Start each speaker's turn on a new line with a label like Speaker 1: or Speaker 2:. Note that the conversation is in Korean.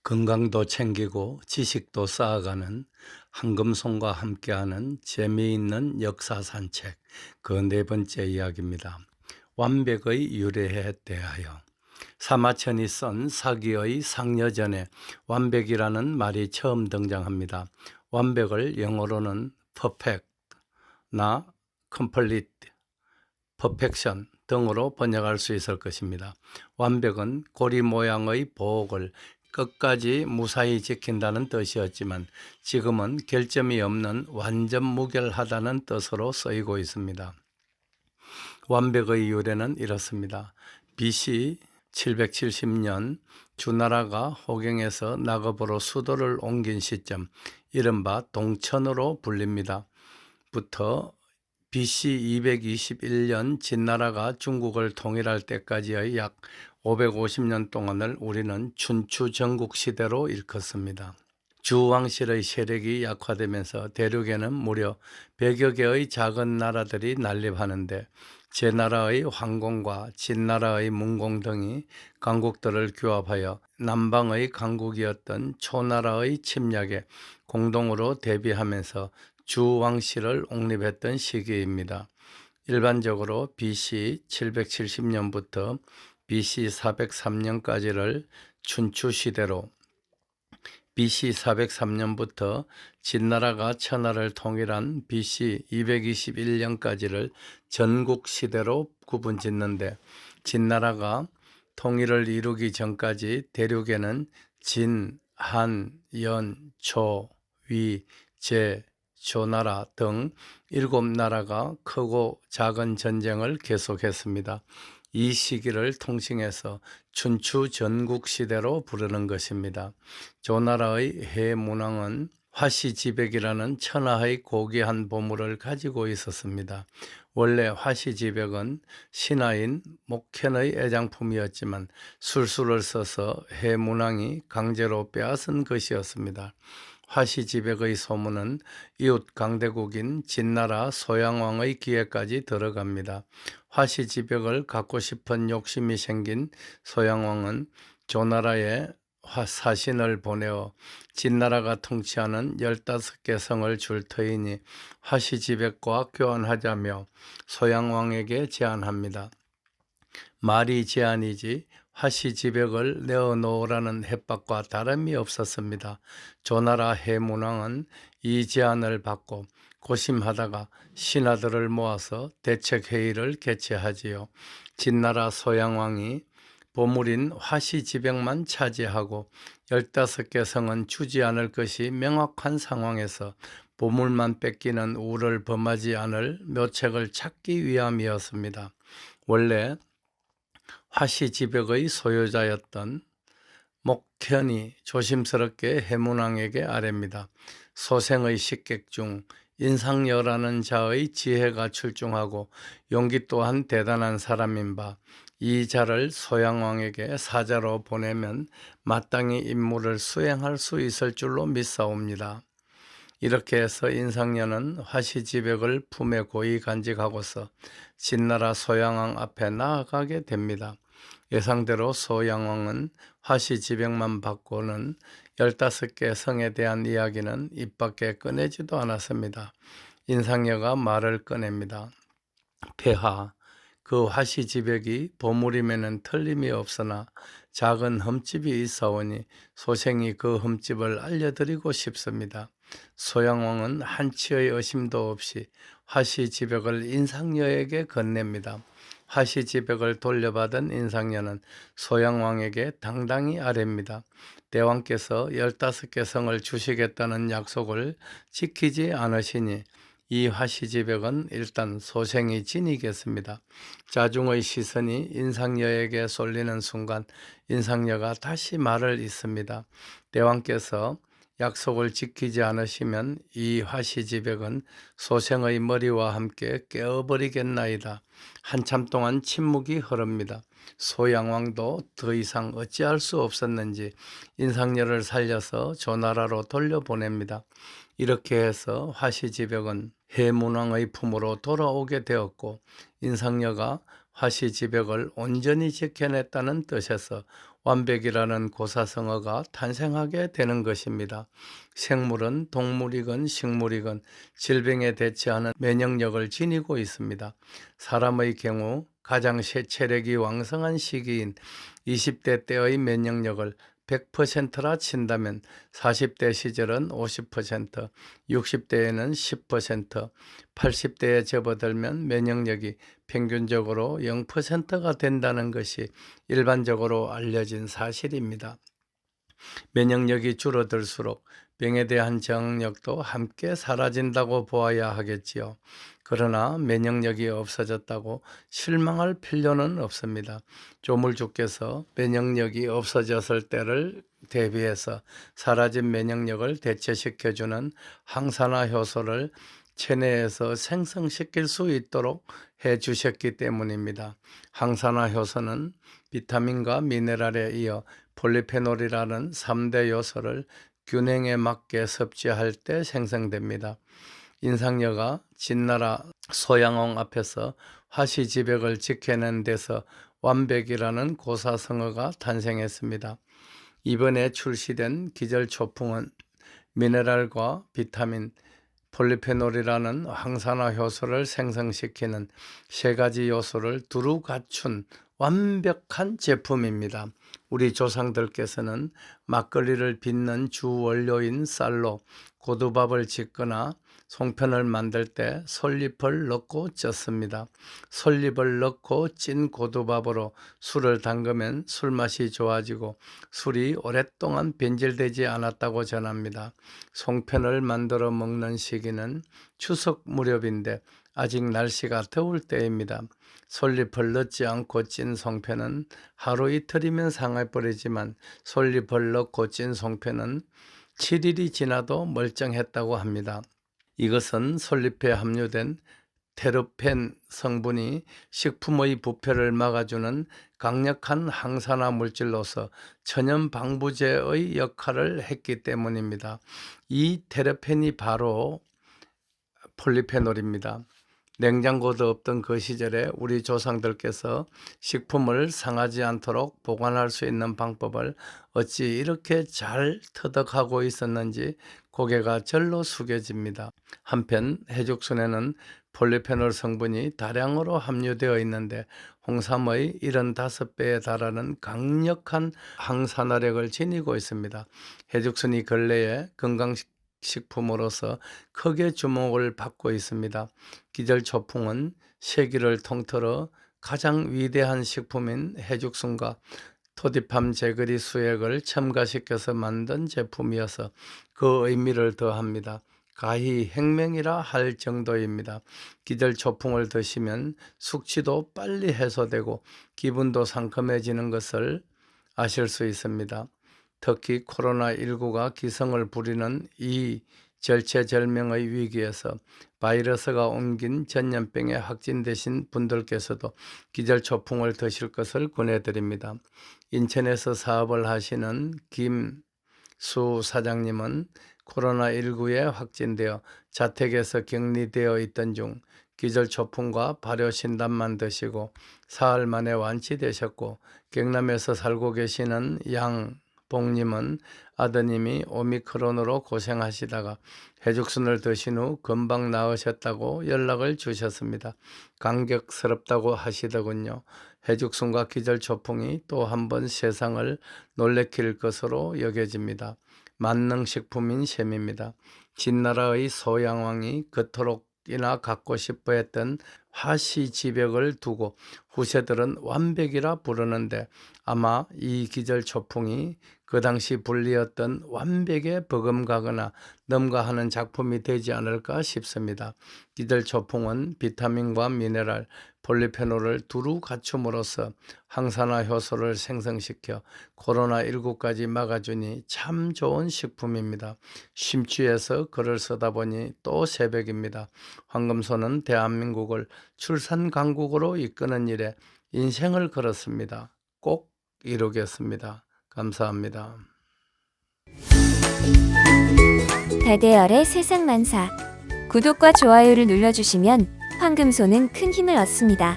Speaker 1: 건강도 챙기고 지식도 쌓아가는 한금손과 함께하는 재미있는 역사 산책, 그 네 번째 이야기입니다. 완벽의 유래에 대하여. 사마천이 쓴 사기의 상여전에 완벽이라는 말이 처음 등장합니다. 완벽을 영어로는 perfect나 complete, perfection 등으로 번역할 수 있을 것입니다. 완벽은 고리 모양의 보옥을 끝까지 무사히 지킨다는 뜻이었지만 지금은 결점이 없는 완전 무결하다는 뜻으로 쓰이고 있습니다. 완벽의 유래는 이렇습니다. BC 770년 주나라가 호경에서 낙업으로 수도를 옮긴 시점, 이른바 동천으로 불립니다. 부터 BC 221년 진나라가 중국을 통일할 때까지의 약 550년 동안을 우리는 춘추 전국시대로 일컫습니다. 주왕실의 세력이 약화되면서 대륙에는 무려 100여 개의 작은 나라들이 난립하는데 제나라의 황공과 진나라의 문공 등이 강국들을 규합하여 남방의 강국이었던 초나라의 침략에 공동으로 대비하면서 주왕실을 옹립했던 시기입니다. 일반적으로 BC 770년부터 BC 403년까지를 춘추시대로, BC 403년부터 진나라가 천하를 통일한 BC 221년까지를 전국시대로 구분짓는데, 진나라가 통일을 이루기 전까지 대륙에는 진, 한, 연, 초, 위, 제, 조나라 등 7나라가 크고 작은 전쟁을 계속했습니다. 이 시기를 통칭해서 춘추 전국시대로 부르는 것입니다. 조나라의 해문왕은 화시지백이라는 천하의 고귀한 보물을 가지고 있었습니다. 원래 화시지백은 신하인 목현의 애장품이었지만 술수를 써서 해문왕이 강제로 빼앗은 것이었습니다. 화시지백의 소문은 이웃 강대국인 진나라 소양왕의 귀에까지 들어갑니다. 화시지백을 갖고 싶은 욕심이 생긴 소양왕은 조나라에 사신을 보내어 진나라가 통치하는 15개 성을 줄 터이니 화시지백과 교환하자며 소양왕에게 제안합니다. 말이 제안이지 화시지백을 내어놓으라는 협박과 다름이 없었습니다. 조나라 해문왕은 이 제안을 받고 고심하다가 신하들을 모아서 대책회의를 개최하지요. 진나라 소양왕이 보물인 화시지백만 차지하고 15개 성은 주지 않을 것이 명확한 상황에서 보물만 뺏기는 우를 범하지 않을 묘책을 찾기 위함이었습니다. 원래 화시지백의 소유자였던 목현이 조심스럽게 해문왕에게 아뢰입니다. 소생의 식객 중 인상여라는 자의 지혜가 출중하고 용기 또한 대단한 사람인 바, 이 자를 소양왕에게 사자로 보내면 마땅히 임무를 수행할 수 있을 줄로 믿사옵니다. 이렇게 해서 인상여는 화시지백을 품에 고이 간직하고서 진나라 소양왕 앞에 나아가게 됩니다. 예상대로 소양왕은 화시지백만 받고는 15개 성에 대한 이야기는 입 밖에 꺼내지도 않았습니다. 인상여가 말을 꺼냅니다. 폐하, 그 화시지백이 보물임에는 틀림이 없으나 작은 흠집이 있사오니 소생이 그 흠집을 알려드리고 싶습니다. 소양왕은 한치의 의심도 없이 화시지백을 인상여에게 건넵니다. 화시지백을 돌려받은 인상여는 소양왕에게 당당히 아뢰입니다. 대왕께서 15개 성을 주시겠다는 약속을 지키지 않으시니 이 화시지백은 일단 소생이 지니겠습니다. 자중의 시선이 인상여에게 쏠리는 순간 인상여가 다시 말을 잇습니다. 대왕께서 약속을 지키지 않으시면 이 화시지백은 소생의 머리와 함께 깨어버리겠나이다. 한참 동안 침묵이 흐릅니다. 소양왕도 더 이상 어찌할 수 없었는지 인상여를 살려서 조나라로 돌려보냅니다. 이렇게 해서 화시지백은 해문왕의 품으로 돌아오게 되었고, 인상여가 화시지백을 온전히 지켜냈다는 뜻에서 완벽이라는 고사성어가 탄생하게 되는 것입니다. 생물은 동물이건 식물이건 질병에 대처하는 면역력을 지니고 있습니다. 사람의 경우 가장 체력이 왕성한 시기인 20대 때의 면역력을 100%라 친다면 40대 시절은 50%, 60대에는 10%, 80대에 접어들면 면역력이 평균적으로 0%가 된다는 것이 일반적으로 알려진 사실입니다. 면역력이 줄어들수록 병에 대한 정력도 함께 사라진다고 보아야 하겠지요. 그러나 면역력이 없어졌다고 실망할 필요는 없습니다. 조물주께서 면역력이 없어졌을 때를 대비해서 사라진 면역력을 대체시켜주는 항산화 효소를 체내에서 생성시킬 수 있도록 해주셨기 때문입니다. 항산화 효소는 비타민과 미네랄에 이어 폴리페놀이라는 3대 요소를 균형에 맞게 섭취할 때 생성됩니다. 인상여가 진나라 소양옹 앞에서 화시지벽을 지켜낸 데서 완벽이라는 고사성어가 탄생했습니다. 이번에 출시된 기절초풍은 미네랄과 비타민, 폴리페놀이라는 항산화 효소를 생성시키는 세 가지 요소를 두루 갖춘 완벽한 제품입니다. 우리 조상들께서는 막걸리를 빚는 주 원료인 쌀로 고두밥을 짓거나 송편을 만들 때 솔잎을 넣고 쪘습니다. 솔잎을 넣고 찐 고두밥으로 술을 담그면 술맛이 좋아지고 술이 오랫동안 변질되지 않았다고 전합니다. 송편을 만들어 먹는 시기는 추석 무렵인데 아직 날씨가 더울 때입니다. 솔잎을 넣지 않고 찐 송편은 하루 이틀이면 상해버리지만 솔잎을 넣고 찐 송편은 7일이 지나도 멀쩡했다고 합니다. 이것은 솔잎에 함유된 테르펜 성분이 식품의 부패를 막아주는 강력한 항산화 물질로서 천연 방부제의 역할을 했기 때문입니다. 이 테르펜이 바로 폴리페놀입니다. 냉장고도 없던 그 시절에 우리 조상들께서 식품을 상하지 않도록 보관할 수 있는 방법을 어찌 이렇게 잘 터득하고 있었는지 고개가 절로 숙여집니다. 한편 해죽순에는 폴리페놀 성분이 다량으로 함유되어 있는데 홍삼의 75배에 달하는 강력한 항산화력을 지니고 있습니다. 해죽순이 근래에 건강식품으로서 크게 주목을 받고 있습니다. 기절초풍은 세기를 통틀어 가장 위대한 식품인 해죽순과 토디팜 제거리 수액을 첨가시켜서 만든 제품이어서 그 의미를 더합니다. 가히 혁명이라 할 정도입니다. 기절초풍을 드시면 숙취도 빨리 해소되고 기분도 상큼해지는 것을 아실 수 있습니다. 특히 코로나19가 기승을 부리는 이 절체절명의 위기에서 바이러스가 옮긴 전염병에 확진되신 분들께서도 기절초풍을 드실 것을 권해드립니다. 인천에서 사업을 하시는 김수 사장님은 코로나19에 확진되어 자택에서 격리되어 있던 중 기절초풍과 발효신단만 드시고 사흘 만에 완치되셨고, 경남에서 살고 계시는 양봉님은 아드님이 오미크론으로 고생하시다가 해죽순을 드신 후 금방 나으셨다고 연락을 주셨습니다. 감격스럽다고 하시더군요. 해죽순과 기절초풍이 또 한 번 세상을 놀래킬 것으로 여겨집니다. 만능식품인 셈입니다. 진나라의 소양왕이 그토록이나 갖고 싶어 했던 화시지벽을 두고 후세들은 완벽이라 부르는데 아마 이 기절초풍이 그 당시 불리었던 완벽에 버금가거나 넘가하는 작품이 되지 않을까 싶습니다. 기절초풍은 비타민과 미네랄, 폴리페놀을 두루 갖춤으로써 항산화 효소를 생성시켜 코로나19까지 막아주니 참 좋은 식품입니다. 심취해서 글을 쓰다 보니 또 새벽입니다. 황금소는 대한민국을 출산 강국으로 이끄는 일에 인생을 걸었습니다. 꼭 이루겠습니다. 감사합니다.
Speaker 2: 달대열의 세상만사. 구독과 좋아요를 눌러주시면 황금소는 큰 힘을 얻습니다.